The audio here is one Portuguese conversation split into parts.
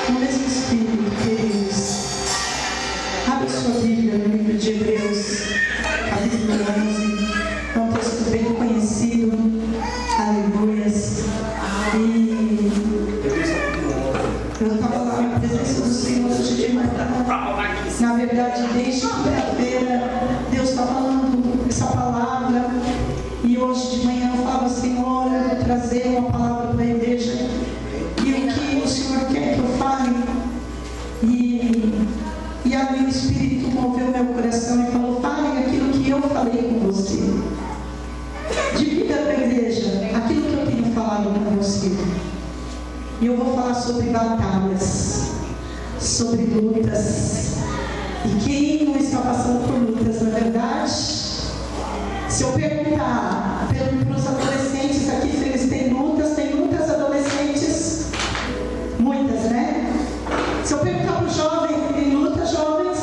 no mesmo espírito, queridos. Abre sua Bíblia no livro de Hebreus, capítulo 11. É um texto bem conhecido. Aleluias. E eu estava lá na presença do Senhor hoje de manhã. Na verdade, desde quinta-feira, Deus está falando essa palavra. E hoje de manhã eu falo, Senhor, eu vou trazer uma palavra para a igreja. E o que o Senhor quer que eu fale? E ali o Espírito moveu meu coração e falou, fale aquilo que eu falei com você. Divida para a igreja aquilo que eu tenho falado com você. E eu vou falar sobre batalhas, sobre lutas. E quem não está passando por lutas, na verdade? Se eu perguntar para os adolescentes aqui se eles têm lutas adolescentes? Muitas, né? Se eu perguntar para os jovens se tem lutas, jovens?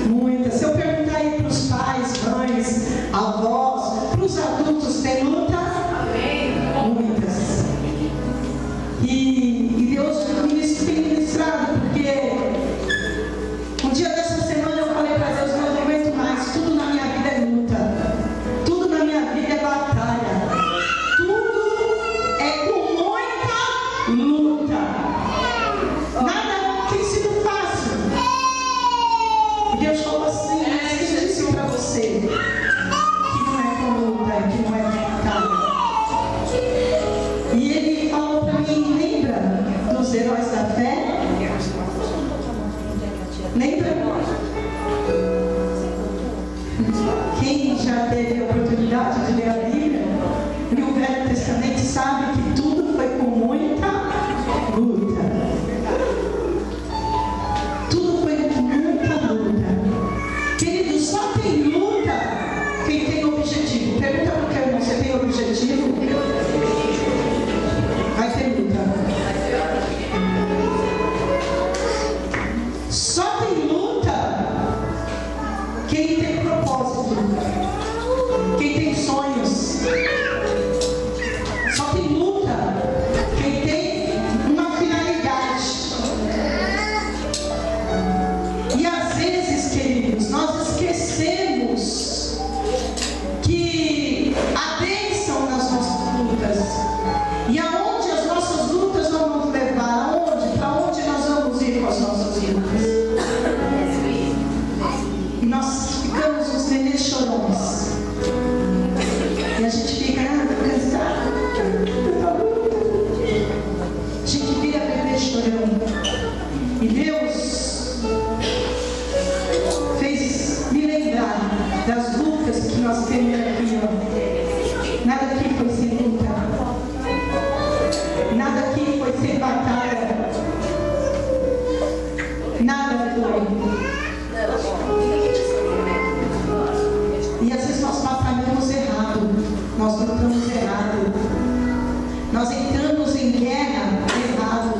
Muitas. Se eu perguntar aí para os pais, mães, avós, para os adultos, tem luta? Muitas. E Deus tem ministrado, porque um dia dessa semana eu falei para Deus, não aguento mais, tudo na minha vida é luta. Tudo na minha vida é batalha. Tudo é com muita luta. Nada tem sido fácil. E Deus falou assim, mas quem disse para você que não é com luta, que não é com batalha? E Ele falou para mim, lembra dos heróis da fé? Lembra? Quem já teve a oportunidade de ler a Bíblia e o Velho Testamento sabe que tudo foi com muita luta. Tudo foi com muita luta. Querido, só tem luta quem tem objetivo. Pergunta para o teu irmão, você tem objetivo? Vai ter luta. Só tem luta quem tem propósito, quem tem sonhos. Só tem luta quem tem uma finalidade. E às vezes, queridos, nós esquecemos que a bênção nas nossas lutas e aonde as nossas lutas vão nos levar, para onde nós vamos ir com as nossas lutas. E nós ficamos uns nenês chorões. E a gente fica, tô cansado. A gente vira bebê chorando. E Deus fez me lembrar das lutas que nós temos aqui, ó. Nada aqui foi sem luta. Nada aqui foi sem batalha. Nada foi. E às vezes nós batalhamos errado, nós lutamos errado, nós entramos em guerra errado.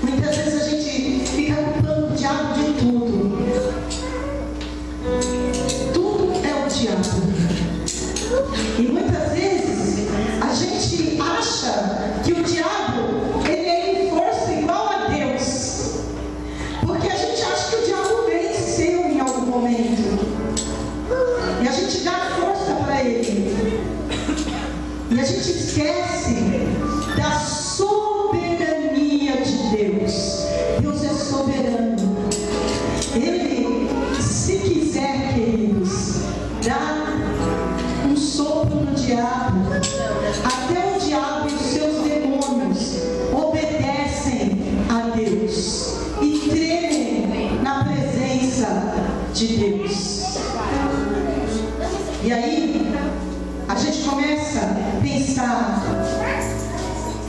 Muitas vezes a gente fica culpando o diabo de tudo. Tudo é o diabo. E muitas vezes a gente acha que o diabo ele é em força igual a Deus, porque a gente acha que o diabo venceu em algum momento e a gente dá força para ele e a gente esquece da soberania de Deus. Deus é soberano. Ele, se quiser, queridos, dá um sopro no diabo. Até o diabo e os seus demônios obedecem a Deus e tremem na presença de Deus. E aí a gente começa a pensar,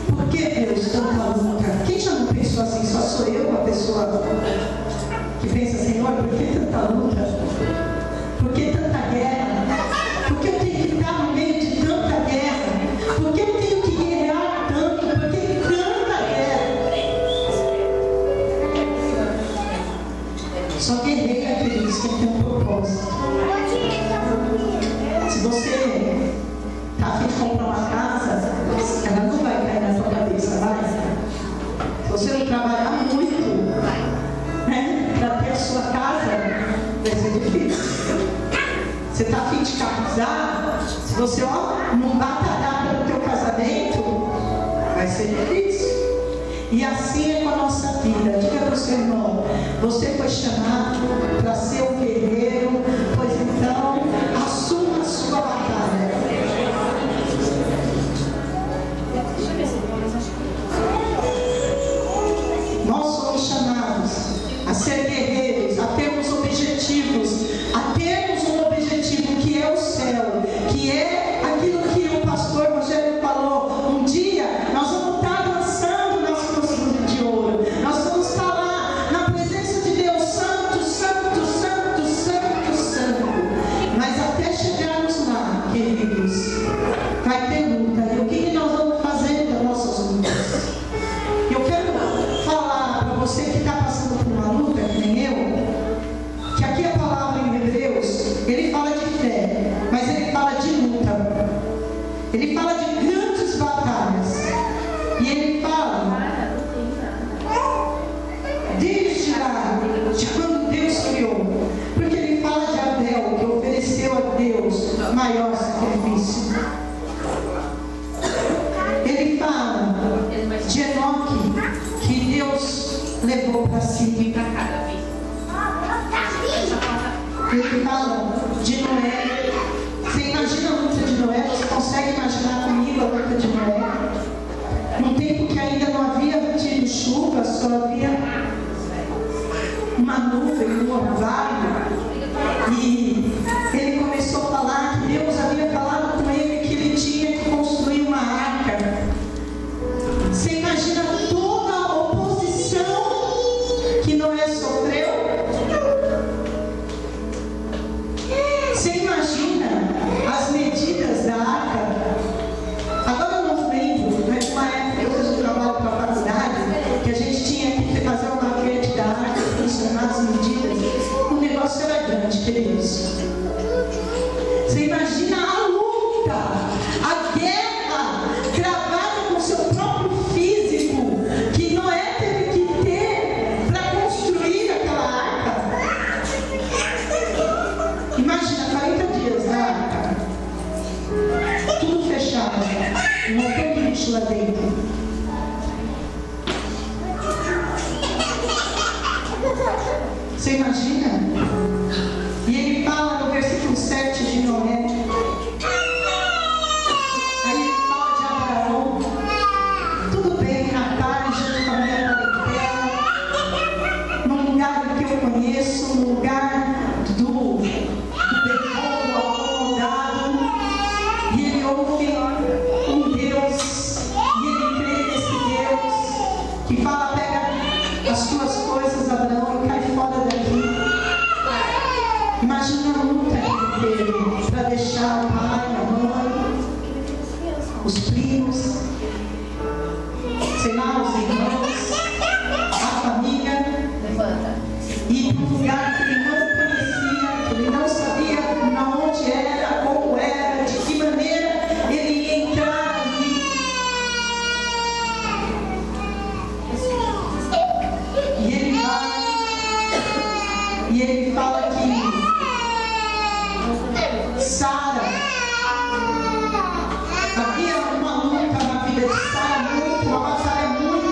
por que Deus tanta luta? Quem já não pensou assim? Só sou eu a pessoa que pensa, Senhor, por que tanta luta? Por que tanta guerra? Por que eu tenho que estar no meio de tanta guerra? Por que eu tenho que guerrear tanto? Por que tanta guerra? Só guerreira, queridos, quem tem um propósito. Se você está a fim de comprar uma casa, ela não vai cair na sua cabeça, vai? vai ser difícil. Você está a fim de casar? Se você não batalhar pelo teu casamento, vai ser difícil. E assim é com a nossa vida. Diga para o seu irmão: você foi chamado para ser um guerreiro, pois então assuma a sua batalha. Nós somos chamados a ser guerreiros, a termos objetivos, a termos um objetivo que é o céu, que é aquilo que o pastor Rogério falou. Um dia nós vamos estar dançando nas cruzes de ouro, nós vamos estar lá na presença de Deus, santo, santo, santo, santo, santo. Mas até chegarmos lá, queridos, vai ter luta. E o que nós vamos fazer das nossas lutas? Eu quero falar para você que está passando por uma luta, que nem eu, que aqui a palavra em Hebreus, ele fala de fé, mas ele fala de luta. Ele fala de grandes batalhas. E ele fala desde lá, de quando Deus criou. Porque ele fala de Abel, que ofereceu a Deus maior sacrifício. Ele fala de Enoque, que Deus levou para si. Ele fala de Noé. Você imagina a luta de Noé? Você consegue imaginar comigo a luta de Noé? Num tempo que ainda não havia tido chuva, só havia uma nuvem, um orvalho. E ele começou a falar que Deus havia falado com ele que ele tinha que construir uma arca. Você imagina toda a oposição que Noé sofreu? Você imagina as medidas da arca? Agora eu não lembro, mas uma época eu trabalho para a faculdade, que a gente tinha que fazer uma maquete da arca, funcionar as medidas. O negócio era grande, queridos. Você imagina a luta, a guerra travada com o seu próprio físico, que Noé teve que ter para construir aquela arca. Imagina 40 dias na arca, tudo fechado, um montão de bicho lá dentro. Você imagina? E ele fala no versículo 7 de Noé. Aí ele fala de Abraão. Tudo bem, na tarde, junto com a minha parentela, num lugar que eu conheço, num lugar do decoro acomodado. E ele ouve um Deus, e ele crê nesse Deus, que fala: pega as tuas coisas, Abraão, e cai fora daqui. Imagina a luta que ele teve para deixar o pai, a mãe, os primos, sei lá, os irmãos, a família, e ir para um lugar que ele não conhecia, que ele não sabia onde era, como era, de que maneira ele ia entrar ali. E ele vai, e ele fala que Sara, havia uma luta na vida de Sara, uma batalha muito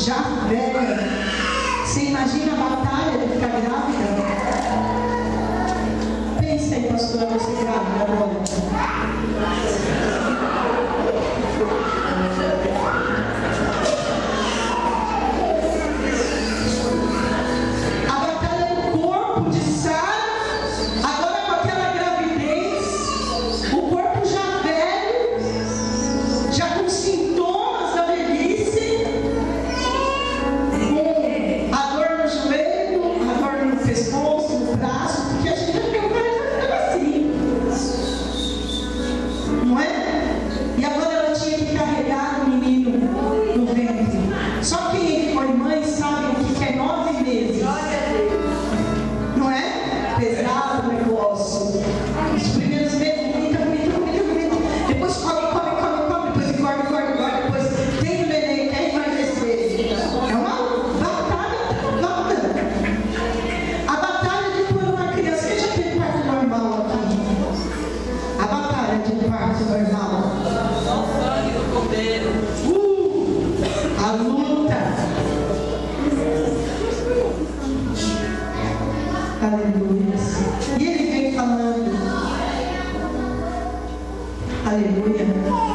já velha. Você imagina a batalha de ficar grávida? Pensa aí, pastora, você grávida agora.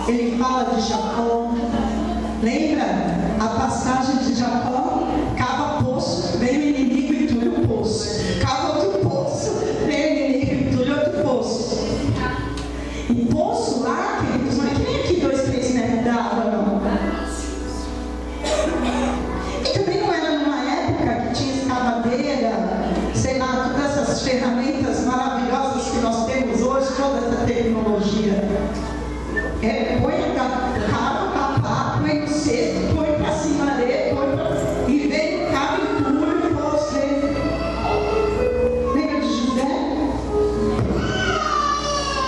Ele fala de Jacó. Lembra a passagem de Jacó? Cava poço, vem o inimigo e entulha o poço. Cava outro poço, vem o inimigo e entulha outro poço. E poço lá, queridos, não é que nem aqui 2, 3 metros d'água, não. E também não era numa época que tinha escavadeira, sei lá, todas essas ferramentas maravilhosas que nós temos hoje, toda essa tecnologia. Põe a cava, papá, põe no cesto, põe pra cima dele, e vem o cabo e entulha e você. Lembra de José?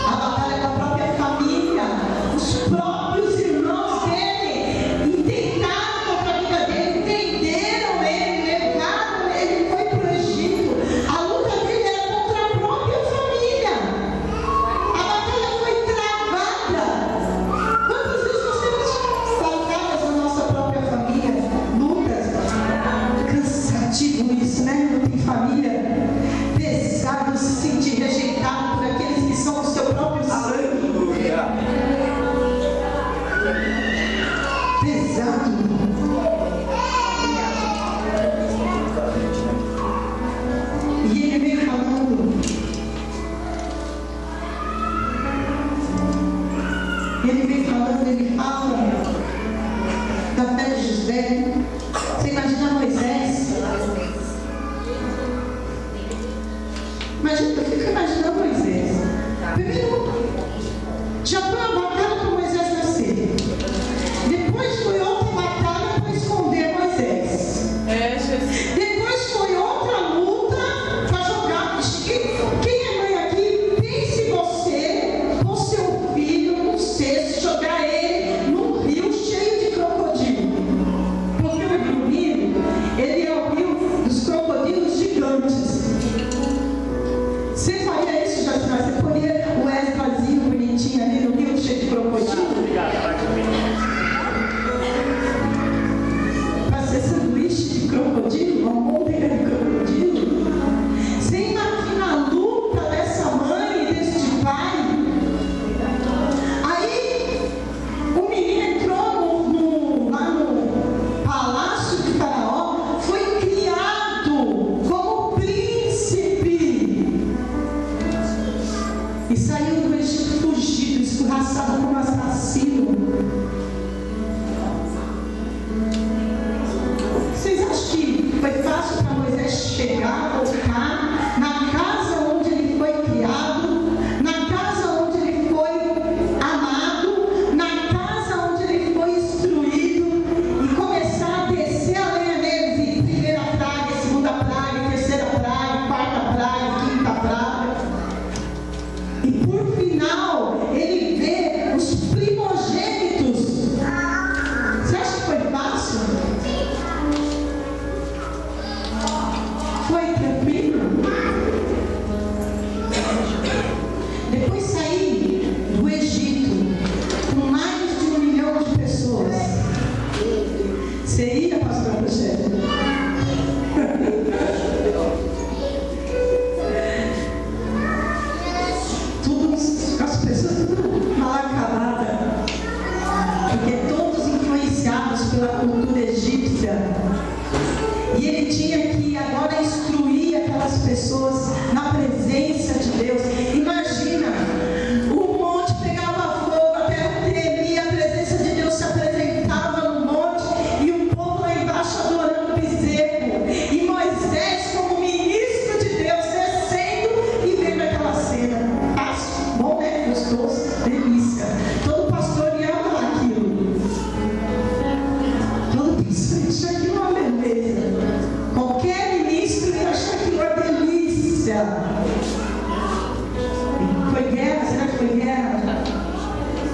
A batalha com a própria família, os próprios irmãos dele tentaram contra a vida dele, venderam ele, levaram ele, foi pro Egito. A luta dele era contra a própria família. A batalha foi travada. Quantas vezes nós temos batalhas na nossa própria família? Lutas. Cansativo isso, né? Não tem família. Pesado se sentir rejeitado por aqueles que são do seu próprio sangue. Pesado. E ele vem falando. Ele fala da fé de José. Você imagina Moisés? Eu fico imaginando Moisés. Primeiro, já foi uma batalha para Moisés nascer. Depois foi outra batalha para esconder Moisés. Depois foi outra luta para jogar. Quem é mãe aqui, pense você, com seu filho, num cesto, jogar ele num rio cheio de crocodilo. Porque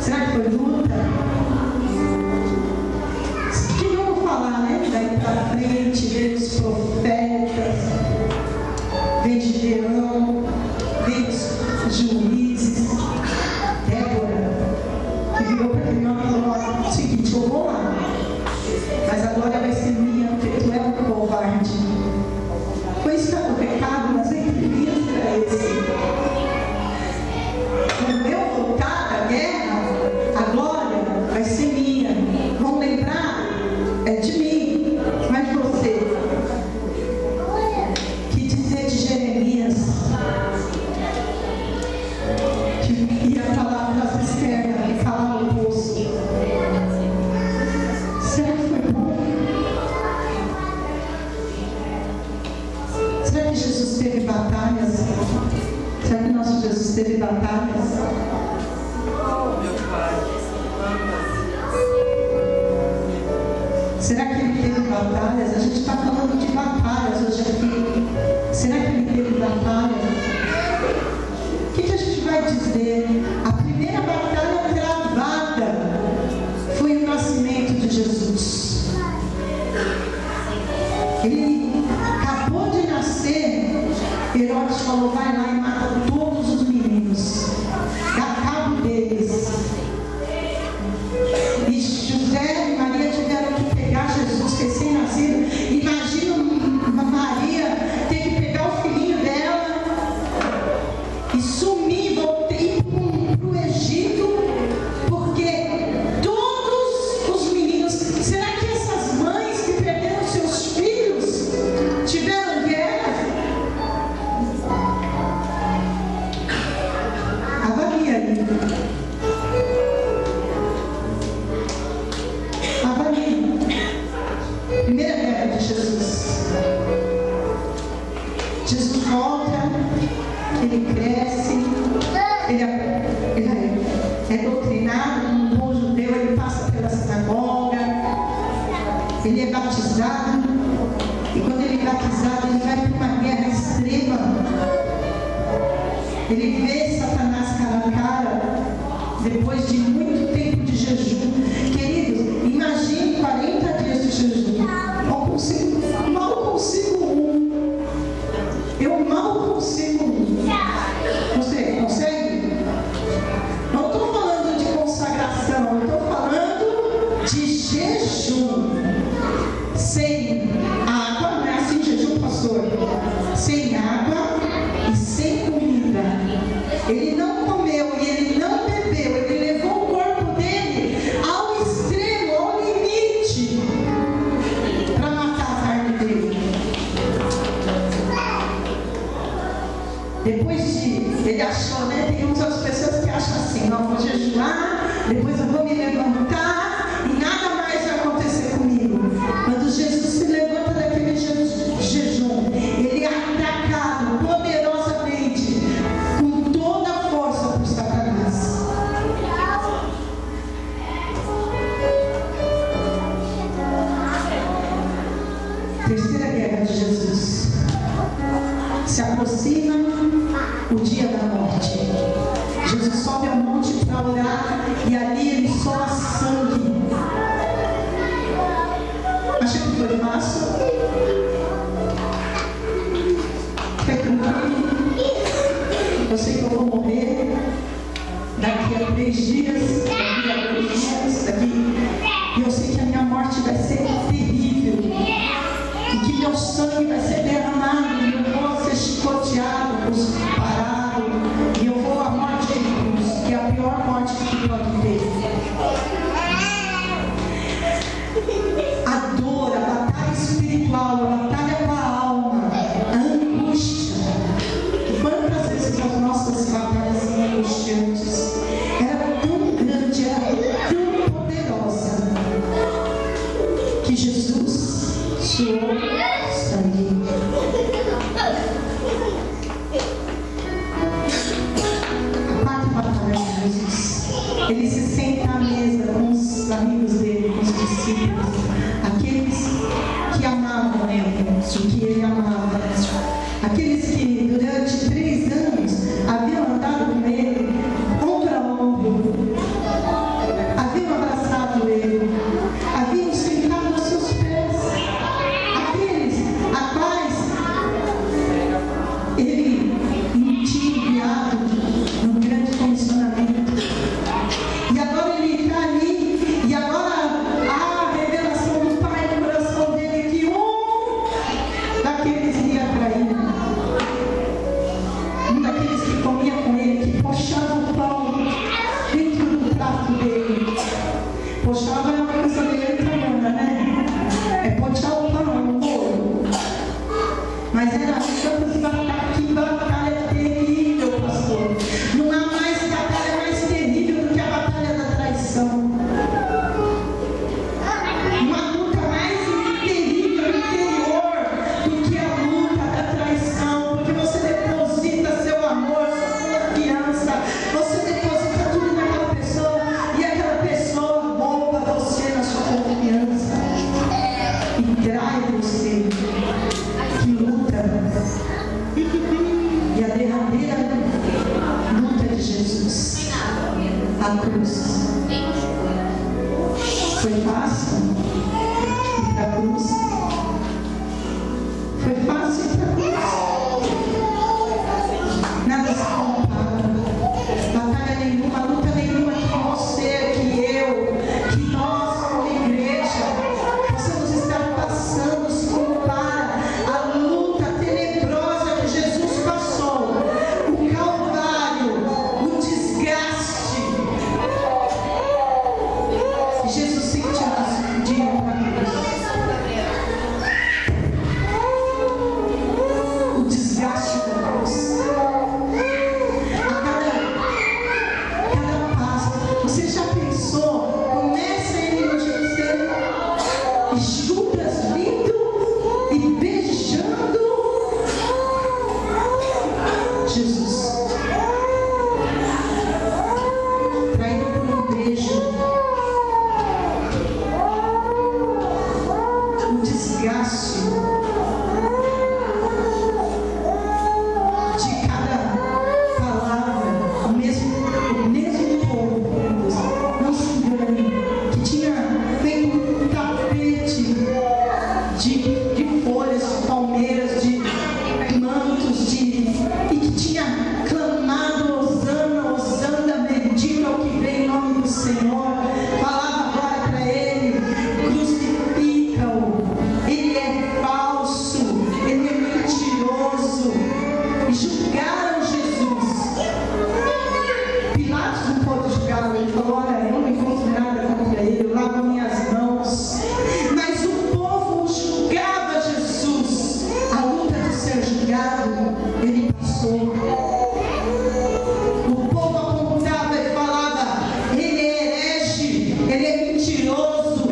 Será que foi luta? Que vamos falar, né? Daí para frente, vem os profetas, vem Gideão, vem os juízes, Débora, que virou para aquele homem e falou: o seguinte, eu vou lá, mas a glória vai ser minha, porque tu é um covarde. Foi isso que o pecado nas entrelinhas era esse. Quando eu voltar da guerra, a glória vai ser minha. Vão lembrar? É de mim, mas de você. Que dizer de Jeremias? Que ia falar para as externas e calar o poço. Será que foi bom? Será que Jesus teve batalhas? Será que nosso Jesus teve batalhas? Será que ele teve batalhas? A gente está falando de batalhas hoje aqui. Será que ele teve batalhas? O que a gente vai dizer? A primeira batalha travada foi o nascimento de Jesus. Ele acabou de nascer. Herodes falou: vai lá e mata todos os meninos, dá cabo deles. E José e Maria tiveram que pegar Jesus recém-nascido. Imagina Maria ter que pegar o filhinho dela e sumir, ir para o Egito, porque todos os meninos. Será que essas mães que perderam seus filhos tiveram guerra? Avalia aí. Avalia. Primeira guerra de Jesus. Jesus volta, ele cresce, ele é doutrinado como um bom judeu, ele passa pela sinagoga, ele é batizado, e quando ele é batizado, ele vai para uma guerra extrema. Ele vê Satanás cara a cara, depois de muito tempo de jejum. Queridos, imagine 40 dias de jejum. Mal consigo um. Eu mal consigo um. Você consegue? Não estou falando de consagração, eu estou falando de jejum. Sem água, não é assim jejum, pastor? Sem água e sem comida. Ele não comeu e ele não bebeu, ele levou o corpo dele ao extremo, ao limite, para matar a carne dele. Depois ele achou, né? Tem muitas pessoas que acham assim: não, vou jejuar, depois eu vou me levantar e nada mais vai acontecer comigo. Quando Jesus se levanta daquele jejum, ele é atacado poderosamente com toda a força por Satanás. Terceira guerra de Jesus. Se aproxima o dia da morte. Jesus sobe ao monte para orar e ali ele soa sangue. Acha que foi fácil? Foi tranquilo? Eu sei que eu vou morrer daqui a 3 dias, daqui a 2 dias, e eu sei que a minha morte vai ser terrível, e que meu sangue vai ser derramado, e eu vou ser chicoteado, parado, e eu vou à morte de cruz, que é a pior morte que pode ter. debochava é uma coisa meio italiana, né? É pochar o pão, o molho. Mas era que batalha terrível, pastor. Não há mais batalha mais terrível do que a batalha da traição. Uma luta mais terrível, interior, do que a luta da traição. Porque você deposita seu amor, sua confiança, você deposita tudo naquela pessoa e aquela pessoa rouba você na sua confiança e trai você. Que luta! E a derradeira luta de Jesus, a cruz. Foi fácil ir para a cruz? Foi fácil ir para a cruz? Nada se compara. Batalha nenhuma, luta nenhuma que você, que eu, que nós como igreja possamos estar passando se compara à luta tenebrosa que Jesus passou, o calvário, o desgaste. Jesus sentiu de ir para a cruz. O desgaste da cruz. A cada passo. Você já pensou? Começa ele onde você, Judas vindo e beijando Jesus. Traído por um beijo. O desgaste de cada palavra, o mesmo povo, não se engane, que tinha feito um tapete de folhas, de palmeiras, de mantos, e que tinha clamado: Hosana, Hosana, bendito é o que vem em nome do Senhor. Falava agora para ele: crucifica-o, ele é falso, ele é mentiroso. E julgaram Jesus. Pilatos não pôde julgá-lo. Ele falou: olha, eu não encontro nada contra ele, eu lavo minhas mãos. Mas o povo julgava Jesus. A luta de ser julgado, ele passou. O povo apontava e falava: ele é herege, ele é mentiroso.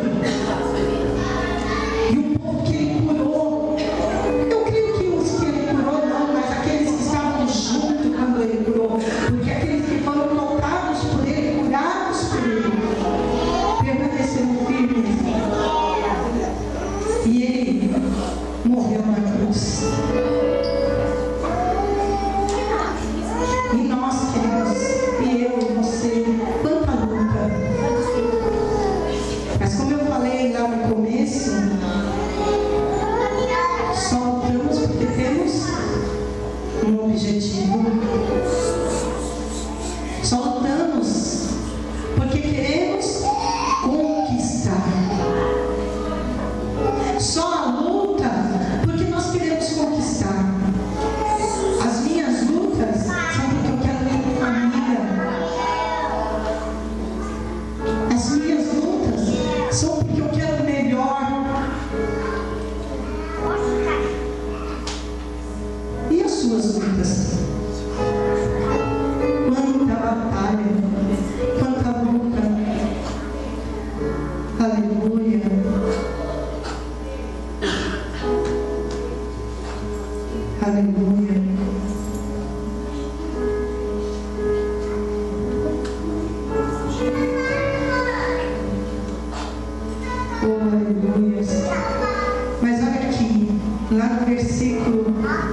E o povo que ele curou, eu creio que os que ele curou não, mas aqueles que estavam junto quando ele curou, porque aqueles que foram tocados por ele, curados por ele, permaneceram firmes. E ele morreu na cruz. E nós, queridos, e eu e você, quanta luta. Mas como eu falei lá no começo, só lutamos porque temos um objetivo. Só lutamos porque queremos conquistar. Só a luta porque nós queremos conquistar. As minhas lutas são porque eu quero ter família. As minhas lutas são porque eu quero melhor. E as suas lutas? Quanta batalha, quanta luta. Aleluia. Aleluia. Oh, aleluia. Mas olha aqui, lá no versículo,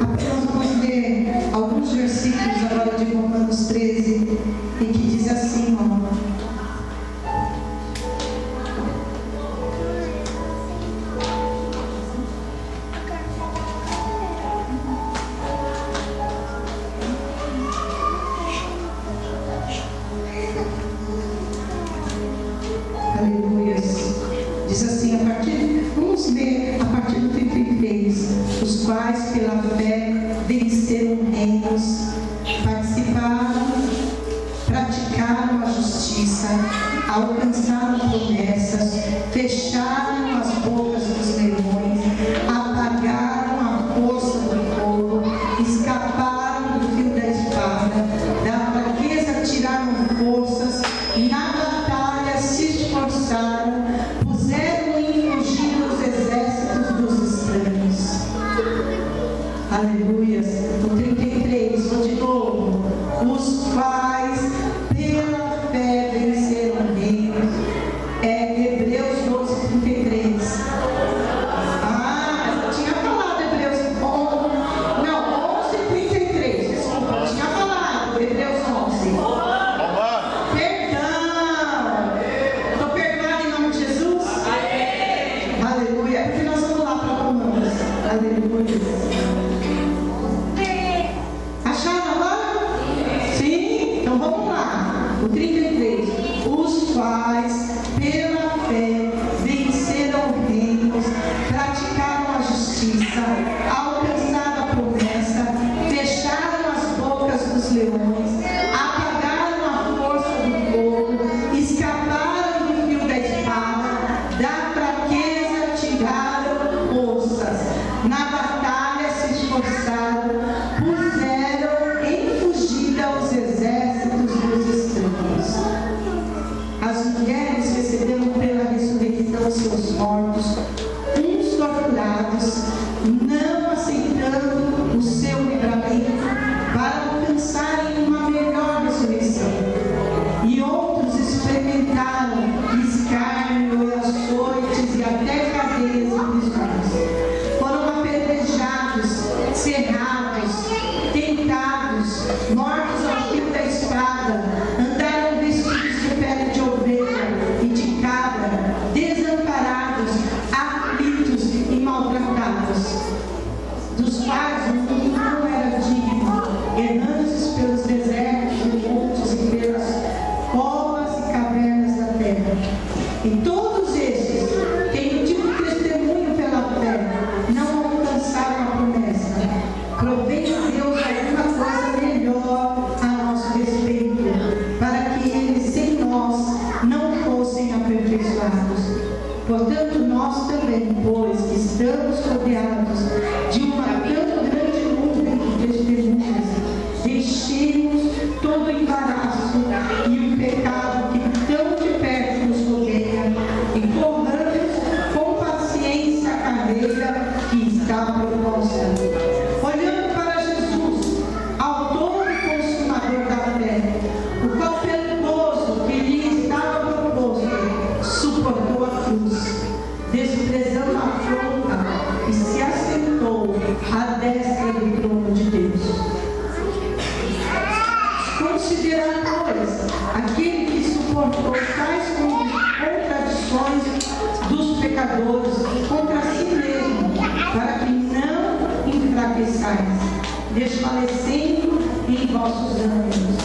apenas vamos ler alguns versículos agora de Romanos 13, e que diz assim, ó. Aleluia. Diz assim, vamos ler a partir do 33, os quais pela fé venceram reinos, participaram, praticaram a justiça, alcançaram alcançaram promessas, fecharam as bocas dos leões, apagaram a força do fogo, escaparam do fio da espada, da fraqueza tiraram forças, na batalha se esforçaram, puseram em fugir os exércitos dos estranhos. Aleluia. No 33, vou de novo. Os quais pela fé venceram reinos. Hebreus 12, 33. Eu tinha falado Hebreus 11, 33. Desculpa, eu tinha falado Hebreus 11. Perdão. Estou perdoado em nome de Jesus? Aleluia. Porque nós vamos lá para Romanos. Aleluia. Vamos lá, o 33. Os quais, pela fé, venceram reinos, praticaram a justiça, alcançaram a promessa, fecharam as bocas dos leões, apagaram a força do fogo, escaparam do fio da espada, da fraqueza tiraram forças, na batalha se esforçaram, puseram em fugida os exércitos dos estranhos. As mulheres receberam pela ressurreição seus mortos, uns torturados, não aceitando o seu livramento para alcançarem uma melhor ressurreição. E outros experimentaram escárnio, açoites e até cadeias e prisões. Foram apedrejados, cerrados, tentados, mortos ao fio da espada, andaram vestidos de pele de ovelha e de cabra, desamparados, aflitos e maltratados, dos quais o mundo não era digno, errantes pelos desertos e montes e pelas covas e cavernas da terra. E todos esses, tendo tido testemunho pela fé, não alcançaram a promessa. Provém a Deus alguma coisa melhor a nosso respeito, para que eles sem nós não fossem aperfeiçoados. Portanto, nós também, pois que estamos rodeados de uma tão grande nuvem de testemunhas, deixemos todo o embaraço e o pecado que tão de perto nos rodeia, e corramos com paciência a carreira que está proposta, olhando para Jesus, autor e consumador da fé, o qual pelo gozo que lhe estava proposto suportou a cruz, desprezando a afronta, e se assentou à destra do trono de Deus. Considerai, pois, aquele que suportou tais contradições dos pecadores contra si mesmo, para que não enfraqueçais, desfalecendo em vossos ânimos.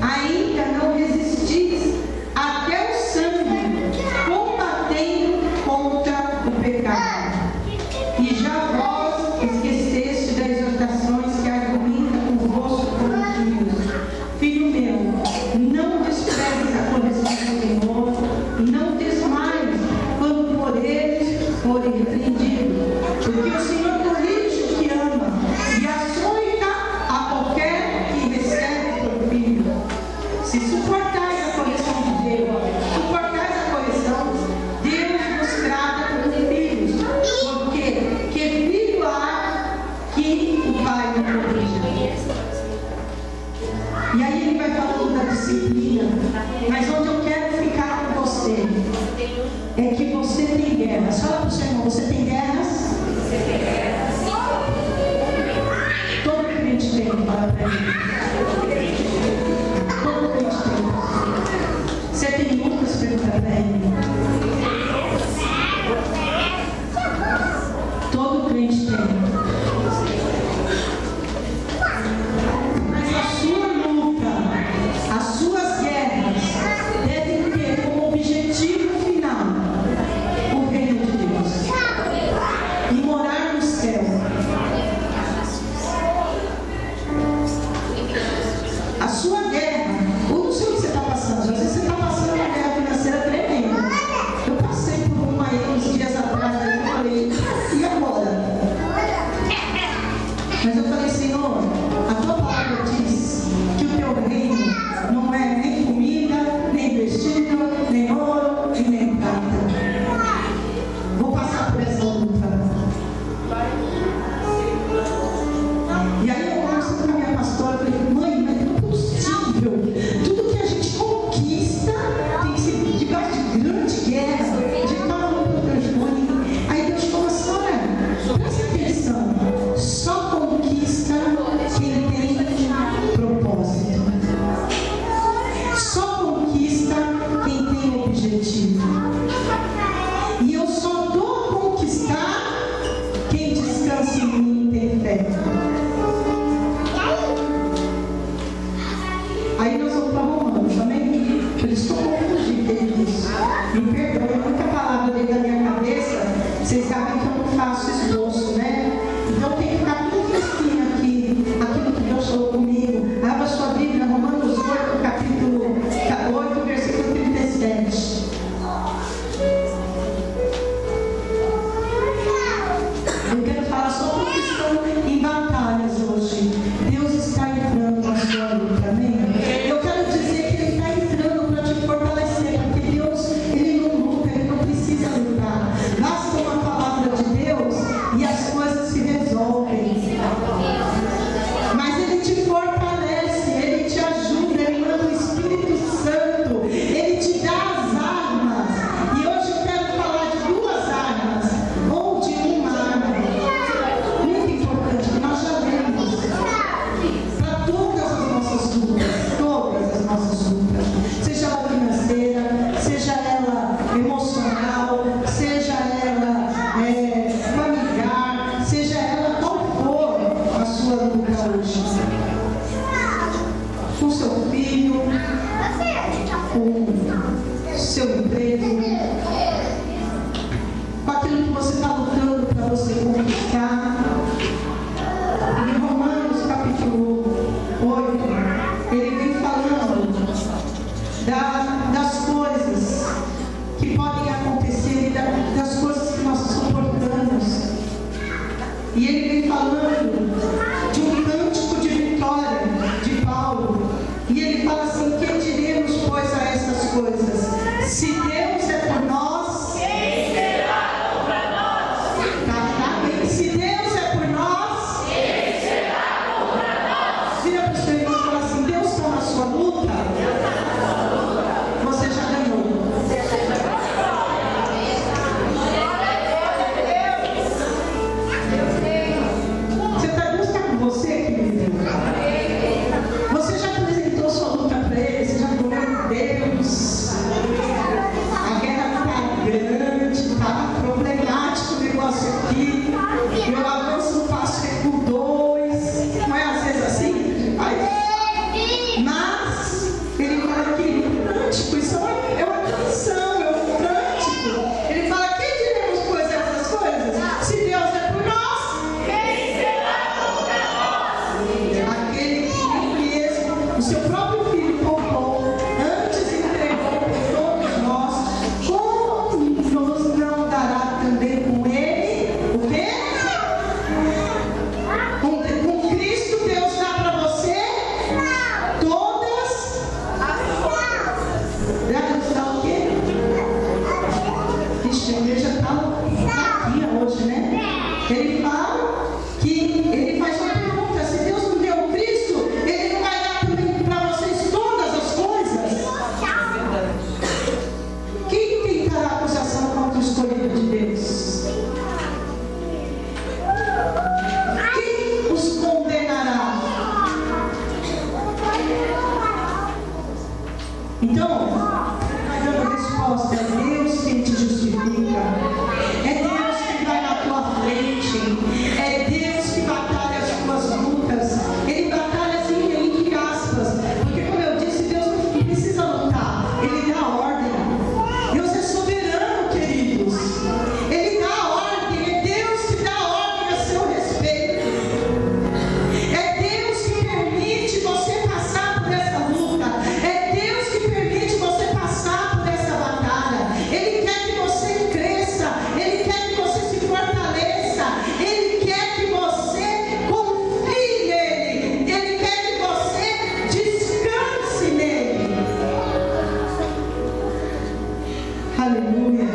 Ainda não resistis até o sangue, combatendo contra o pecado. E já vós esqueceste das exortações que argumentam convosco como filhos. Filho meu, não desprezes a correção do Senhor, e não desmaies quando por eles forem repreendidos, porque o Senhor corrige o que ama e açoita a qualquer que recebe por filho. Se suportais a correção de Deus, suportais a correção, Deus vos trata como filhos, porque que filho há que o pai não corrija? E aí ele vai falando da disciplina, mas onde eu quero ficar com você é que você tem guerras. Fala para o seu irmão, você tem guerras? Todo crente tem, fala para ele. Todo crente tem. Você tem lutas, pergunta para ele. Todo crente tem. Mas a sua luta, as suas guerras devem ter como objetivo final o reino de Deus. objetivo. E eu só dou a conquistar quem descansa em mim e tem fé. Aí nós vamos para Romanos, amém? Por isso que eu confundi, queridos. Me perdoem, muita palavra dentro da minha cabeça. Vocês sabem que eu não faço esboço, né? Então tem que ficar tudo fresquinho aqui, aquilo que Deus falou comigo. Abra sua Bíblia, Romanos 8, capítulo 8, versículo 37. Eu quero falar sobre o que estão em batalhas hoje. Deus está entrando na sua luta, amém? Eu quero dizer que Ele está entrando para te fortalecer, porque Deus, Ele não luta, Ele não precisa lutar. Basta uma palavra de Deus e as coisas se resolvem. Mas Ele te fortalece, Ele te ajuda, Ele manda o Espírito Santo, Ele te dá as armas. E hoje eu quero falar de duas armas, ou de uma arma. Muito importante, que nós já lemos. Para todas as nossas lutas, seja ela financeira, seja ela emocional, seja ela familiar, seja ela qual for a sua luta hoje. Com seu filho, com seu emprego, com aquilo que você está lutando para você conquistar. Em Romanos capítulo 8, ele vem falando das coisas que podem acontecer e das coisas que nós suportamos. E ele vem falando de um cântico de vitória de Paulo. E ele fala assim: que diremos, pois, a essas coisas? Se Deus é por nós, quem será contra nós? Tá bem? Se Deus é por nós, quem será contra nós? Vira para o seu irmão e fala assim: Deus está na sua luta, você já ganhou. Deus está com você, querido. Você já apresentou sua luta para Ele? Você já falou: Deus, a guerra está grande, está problemático o negócio aqui. Eu avanço, faço recuo 2. Não é às vezes assim? Mas ele fala aqui no cântico, isso é uma canção, é um cântico. Ele fala: quem diremos, pois, essas coisas? Se Deus é por nós, quem será contra nós? Aquele que mesmo o seu próprio filho poupou, antes entregou por todos nós, como nos não dará também com ele o quê? Com Cristo Deus dá para você todas as coisas. Deus dá o quê? Vixe, a igreja está aqui hoje, né? Ele fala que ele faz uma pergunta: se Deus não deu Cristo, Ele não vai dar também para vocês todas as coisas? Quem tentará acusação contra o escolhido de Deus? Quem os condenará? Então, vai dando resposta: é Deus quem te justifica, é Deus que vai na tua frente, é Deus que batalha as tuas lutas. Ele batalha assim, entre aspas, porque, como eu disse, Deus não precisa lutar, Ele dá ordem. Deus é soberano, queridos. Ele dá ordem, é Deus que dá ordem a seu respeito. É Deus que permite você passar por essa luta. É Deus que permite você passar por essa batalha. Ele quer que você cresça, Ele quer que você se fortaleça, Ele quer que você confie nele, Ele quer que você descanse nele. Aleluia.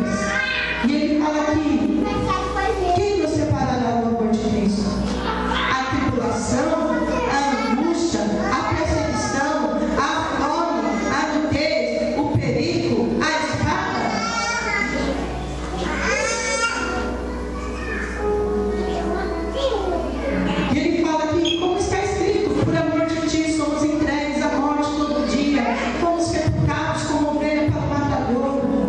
E ele fala aqui: quem nos separará do amor de Cristo? A tribulação, a angústia, a perseguição, a fome, a nudez, o perigo, a espada. E ele fala aqui, como está escrito: por amor de ti somos entregues à morte todo dia, fomos sepultados como ovelha para o matador.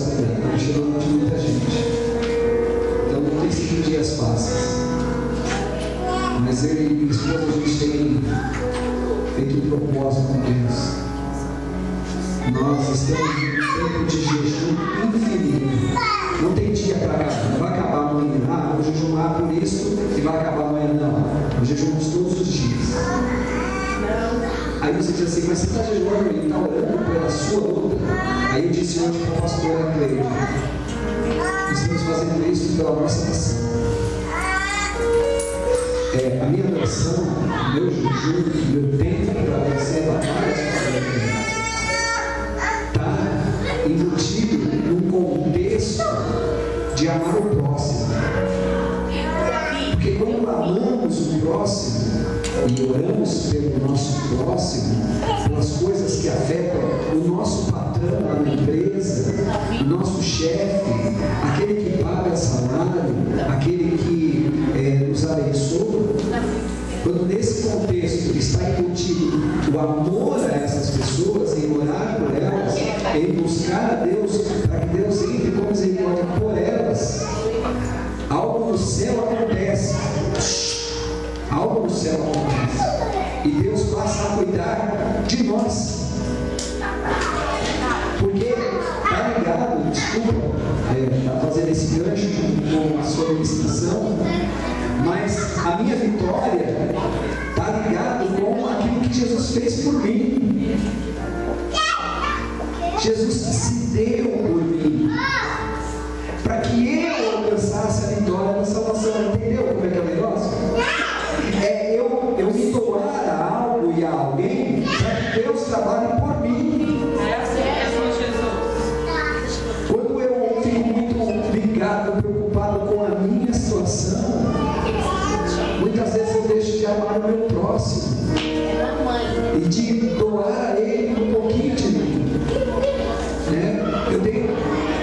também, chegando de muita gente. Então não tem sido dias fáceis. Mas eu e minha esposa, a gente tem feito um propósito com Deus. Nós estamos em um tempo de jejum infinito. Não tem dia para acabar, não vai acabar amanhã. Ah, vou jejumar por isso e vai acabar amanhã. Não, nós jejuamos todos os dias. Aí você diz assim, mas você está jejuando e está orando pela sua luta? Aí eu disse hoje para a pastora Cleide, nós estamos fazendo isso pela nossa nação. A minha oração, meu jejum, meu tempo para vencer batalhas está embutido num contexto de amar o próximo. Porque quando amamos o próximo e oramos pelo nosso próximo, pelas coisas que afetam o nosso patrão na empresa, o nosso chefe, aquele que paga salário, aquele que nos abençoa, quando nesse contexto está embutido o amor a essas pessoas, em orar por elas, em buscar a Deus, para que Deus entre com misericórdia por elas, algo no céu acontece. Algo no céu acontece. E Deus passa a cuidar de nós. Porque, está ligado, desculpa, fazendo esse gancho com a sua ministração, mas a minha vitória está ligada com aquilo que Jesus fez por mim. Jesus se deu por mim, para que eu alcançasse a vitória da salvação. Entendeu como é que é o negócio? Eu me doar a algo e a alguém, para que Deus trabalhe por mim. Quando eu fico muito ligado, preocupado com a minha situação, muitas vezes eu deixo de amar o meu próximo e de doar a ele um pouquinho de mim.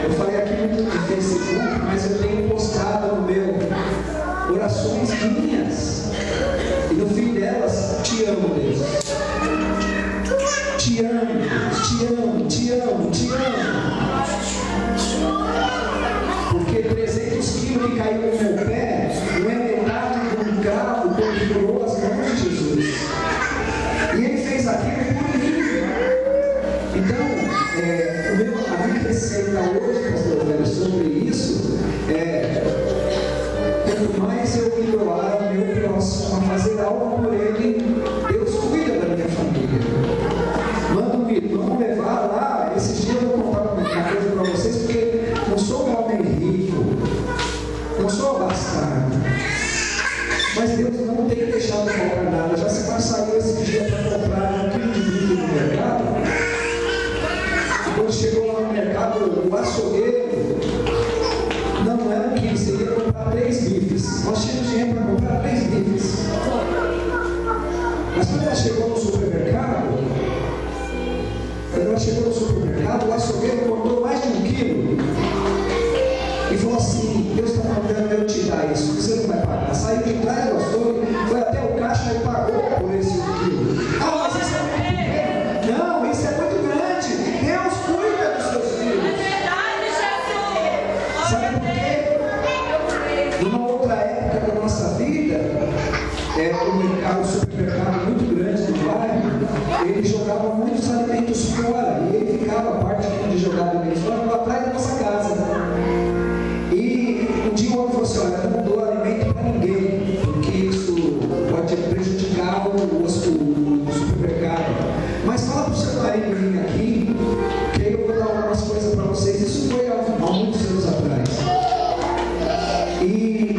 Eu falei aqui no Facebook, mas eu tenho postado no meu orações minhas, e no fim delas, te amo, Deus. Te amo, te amo, te amo, te amo. Porque 300 quilos que caiu no meu pé não é metade de um cravo quando furou as mãos de Jesus. E ele fez aquilo por mim. Então, a minha receita hoje, pastor Velho, sobre isso quanto mais eu me doar ao meu próximo, a fazer algo por ele, Deus cuida da minha família. Manda um irmão levar lá. Esses dias eu vou contar uma coisa para vocês, porque não sou um homem rico, não sou abastado, mas Deus não tem deixado faltar nada. Já se saiu esse dia para comprar um quilo de milho no mercado, e quando chegou lá no mercado, o açougueiro não era um quilo, você ia comprar 3 bifes. Nós tínhamos dinheiro para comprar 3 bifes. Mas quando ela chegou no supermercado, o açougueiro cortou mais de 1 quilo e falou assim: Deus está mandando eu te dar isso, você não vai pagar. Saiu de trás do açougue, foi até o caixa e pagou por esse 1 quilo. Ah, mas isso é muito grande. Não, isso é muito grande. Deus cuida dos seus filhos. Sabe por quê? Numa outra época da nossa vida, um supermercado muito grande do bairro, ele jogava muitos alimentos fora, e ele ficava, a parte de jogar alimentos fora, lá atrás da nossa casa. E um dia o homem falou assim: olha, não dou alimento para ninguém, porque isso pode prejudicar o supermercado. Mas fala para o seu marido vir aqui, que aí eu vou dar algumas coisas para vocês. Isso foi há muitos anos atrás. E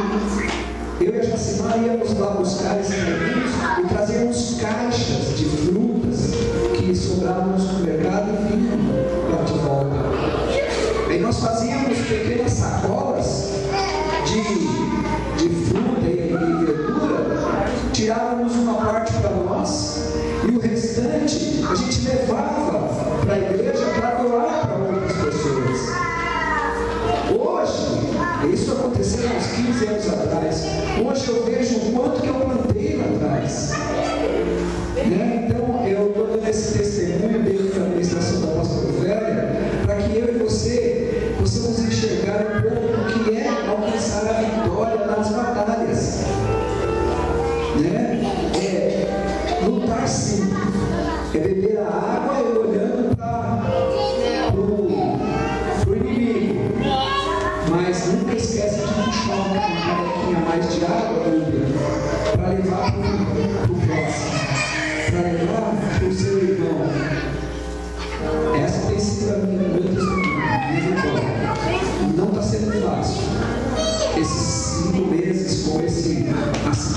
eu e a Jacimar íamos lá buscar esses alimentos e trazíamos caixas de frutas que sobravam no supermercado e vinham lá de volta. Aí nós fazíamos pequenas sacolas de fruta e verdura, tirávamos uma parte para nós e o restante a gente levava para a igreja para doar para outras pessoas. Hoje, isso aconteceu há uns 15 anos atrás. Hoje eu vejo o quanto que eu plantei lá atrás. Então, eu estou dando esse testemunho dentro da administração da pastora Velha, para que eu e você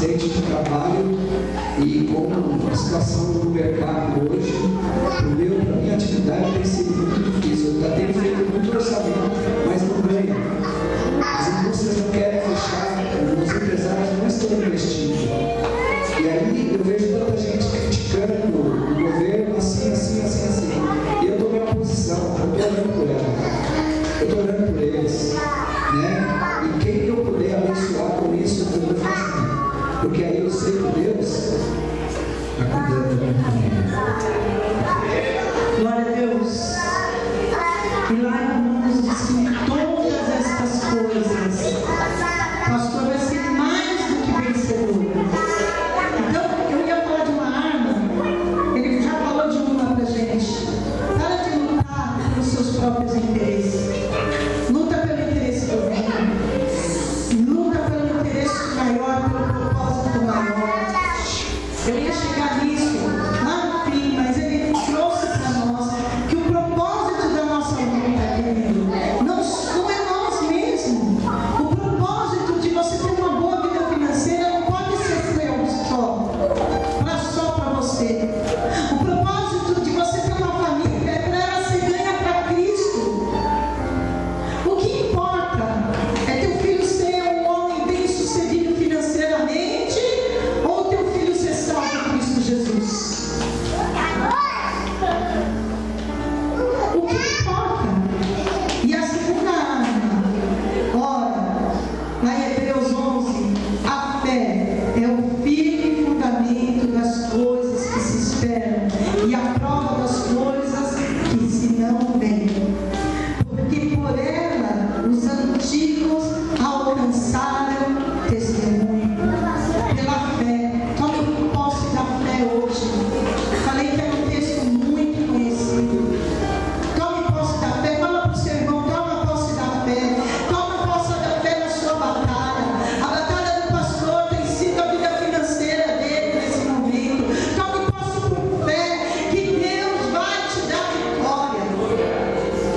acidente de trabalho e com a situação do mercado hoje, para a minha atividade tem sido muito difícil. Eu tenho feito muito orçamento, mas não ganho. As indústrias não querem fechar, os empresários não estão investindo. E aí eu vejo tanta gente criticando o governo assim. E eu tomei uma posição, eu estou orando por ela. Eu estou orando por eles. Né? E quem eu puder abençoar com isso, eu vou fazer. Porque aí eu sei que Deus está cuidando da minha família. Glória a Deus. E lá em Romanos diz que todas estas coisas, pastor, vai ser mais do que vencedor. Então, eu ia falar de uma arma, ele já falou de uma pra gente. Para de lutar pelos seus próprios interesses. Luta pelo interesse do reino. Luta pelo interesse maior, pelo propósito maior. Eu ia chegar nisso lá no fim, mas ele trouxe para nós que o propósito da nossa luta, querido, não é nós mesmos. O propósito de você ter uma boa vida financeira não pode ser seu só para você. O propósito de você ter uma família é para ela ser ganha para Cristo. O que importa é teu filho ser um homem bem sucedido financeiramente ou teu filho ser salvo em Cristo Jesus. O que importa? E a segunda arma, ora, lá em Hebreus 11, a fé é o firme fundamento das coisas que se esperam e a prova das coisas que se não veem. Porque por ela os antigos alcançaram testemunho. Pela fé, tome posse da fé hoje. Falei que é um texto muito conhecido. Tome posse da fé, fala para o seu irmão, toma posse da fé. Toma posse da fé na sua batalha. A batalha do pastor tem sido a vida financeira dele nesse momento. Tome posse por fé, que Deus vai te dar vitória.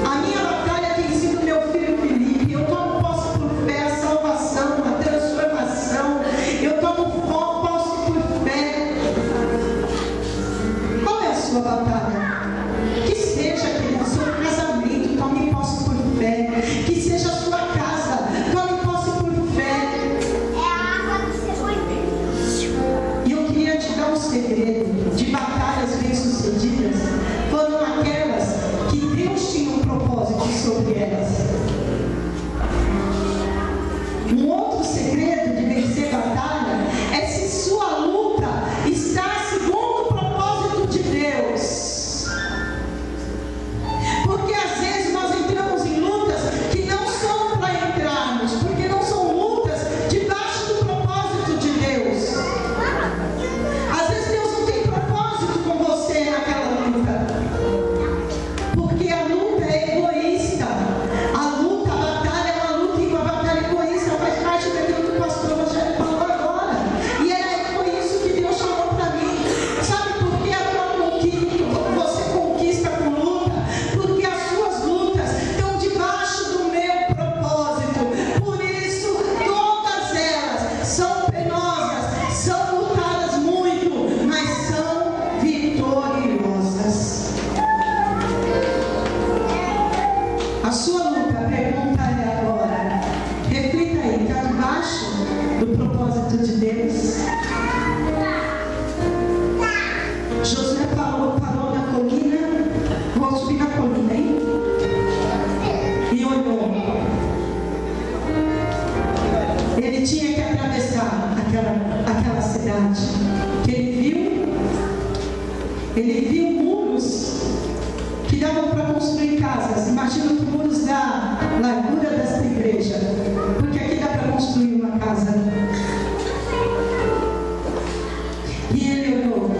A minha batalha tem sido meu filho Felipe. Eu tomo posse por fé, a salvação, a transformação. Eu tomo posse por fé. Qual é a sua batalha? Que seja, querido, seu casamento, tome posse por fé. Que seja a sua casa, tome posse por fé. E eu queria te dar um segredo de batalhas bem-sucedidas. Foram aquelas que Deus tinha um propósito sobre elas. Um outro segredo de vencer batalha é se sua luta está segundo o propósito de Deus. Porque às vezes nós entramos em lutas que não são para entrarmos, porque não são lutas debaixo do propósito de Deus. Às vezes Deus não tem propósito com você naquela luta, porque a luta é egoísta. A luta, a batalha é uma luta, e a batalha egoísta faz parte daquilo que o pastor Rogério falou agora. E é por isso que Deus chamou para mim. Sabe por que a tua conquista, você conquista com luta? Porque as suas lutas estão debaixo do meu propósito. Por isso, todas elas são penosas, são lutadas muito, mas são vitoriosas. A sua luta, a pergunta é agora, reflita aí, está debaixo do propósito de Deus? Josué parou na colina, vou subir na colina, hein? E olhou. Ele tinha que atravessar aquela cidade. Que ele viu muros que davam para construir casas. Imagina os muros da largura desta igreja, porque aqui dá para construir uma casa. E ele olhou,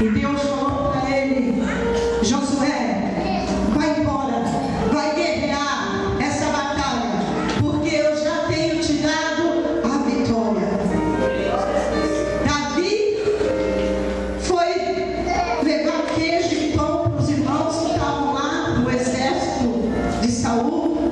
e Deus falou para ele: Josué, vai embora, vai guerrear essa batalha, porque eu já tenho te dado a vitória. Davi foi levar queijo e pão para os irmãos que estavam lá no exército de Saul.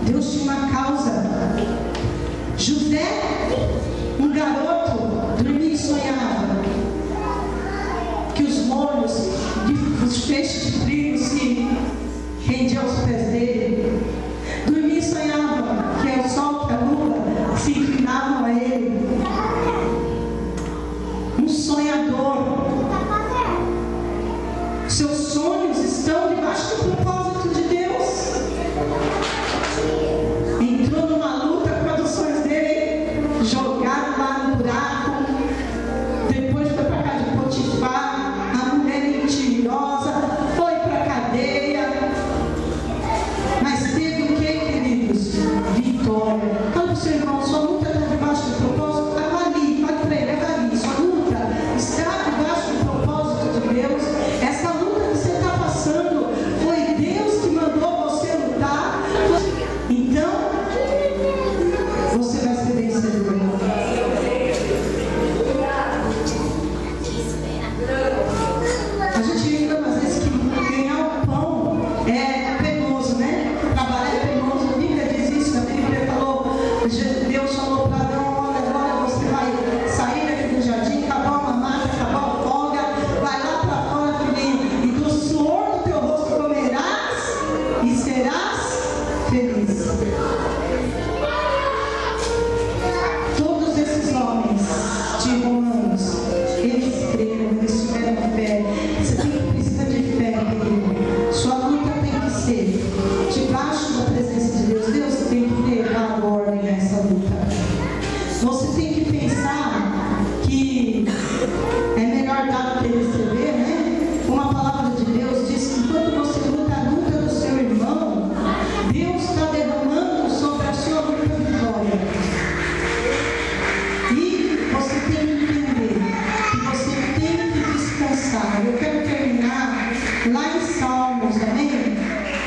Deus tinha uma causa. José, um garoto, dormia e sonhava que os molhos, os feixes de trigo se rendiam aos pés dele. Dormia e sonhava que o sol, que a lua se inclinavam a ele. Um sonhador. Seus sonhos estão debaixo do propósito de Deus. Entrou numa luta para os sonhos dele, jogado lá no buraco. Depois foi para a casa de Potifar, a mulher mentirosa, foi para a cadeia. Mas teve o que, queridos? Vitória. Fala para o seu irmão, sua luta está debaixo do propósito. Avalie, fale para ele, avalie. Sua luta está debaixo do propósito de Deus. Essa luta que você está passando, foi Deus que mandou você lutar. Então, você vai ser vencedor. A gente lembra às vezes que ganhar o pão é penoso, né? Trabalhar é penoso. A Bíblia diz isso. A Bíblia falou, Deus falou para Adão: olha, agora você vai sair daqui do jardim, acabar uma mata, acabar a folga, vai lá para fora, filhinho, e do suor do teu rosto comerás e serás feliz. Todos esses homens de Romanos, eles creram, eles tiveram fé. Você precisa de fé, querido. Sua luta tem que ser debaixo da presença de Deus. Deus tem que ter dado ordem a essa luta. Você tem que pensar que é melhor dar do que receber, né? Uma palavra de Deus diz que enquanto você luta a luta do seu irmão, Deus está derramando sobre a sua luta vitória. E você tem que entender que você tem que descansar. Eu quero terminar lá em Salmos, amém?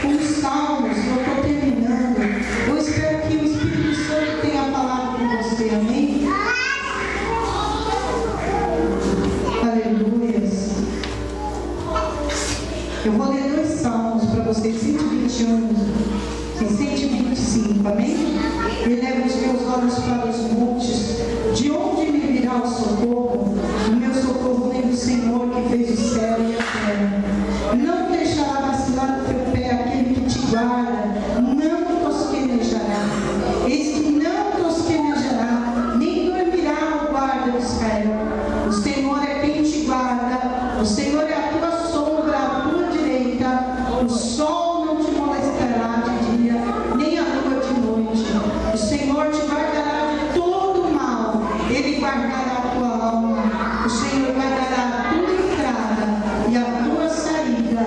Com os Salmos, eu estou terminando. Eu espero que o Espírito Santo tenha falado com você, amém? Aleluias. Eu vou ler 2 Salmos para vocês, 121 e 125, amém? Elevo os meus olhos para os montes, de onde me virá o socorro? O meu socorro vem do Senhor que fez o céu e a terra. Não deixará vacilar o teu pé aquele que te guarda, não tosquenejará. Eis que não tosquenejará, nem dormirá o guarda de Israel. O Senhor é quem te guarda, o Senhor é a tua sombra, a tua direita. O sol não te molestará de dia, nem a lua de noite. O Senhor te guardará de todo mal, Ele guardará a tua alma. O Senhor guardará a tua entrada e a tua saída,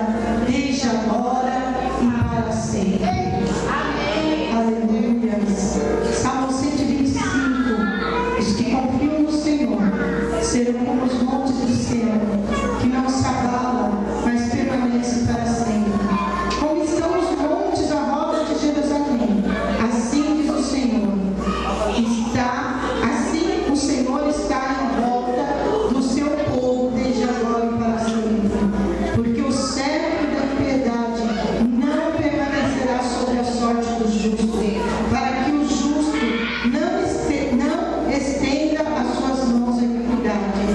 desde agora e para sempre. Amém. Aleluia. Salmo 125. Os que confiam no Senhor serão como os montes do céu, que não se abalam, mas permanecem para sempre. Como estão os montes à roda de Jerusalém, assim diz o Senhor. Assim o Senhor está em volta do seu povo desde agora e para sempre. Porque o cetro da impiedade não permanecerá sobre a sorte do justo, para que o justo não estenda as suas mãos à iniquidade.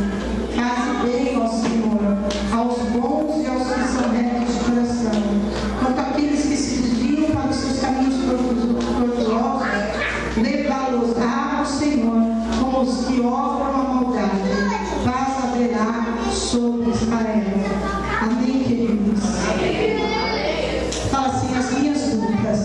Faze bem ao Senhor, aos bons e aos que são retos de coração. Quanto àqueles que se desviam para os seus caminhos tortuosos, levá-los ao Senhor, como os que obram a maldade. Paz haverá sobre Israel. Amém, queridos? Fala assim: as minhas lutas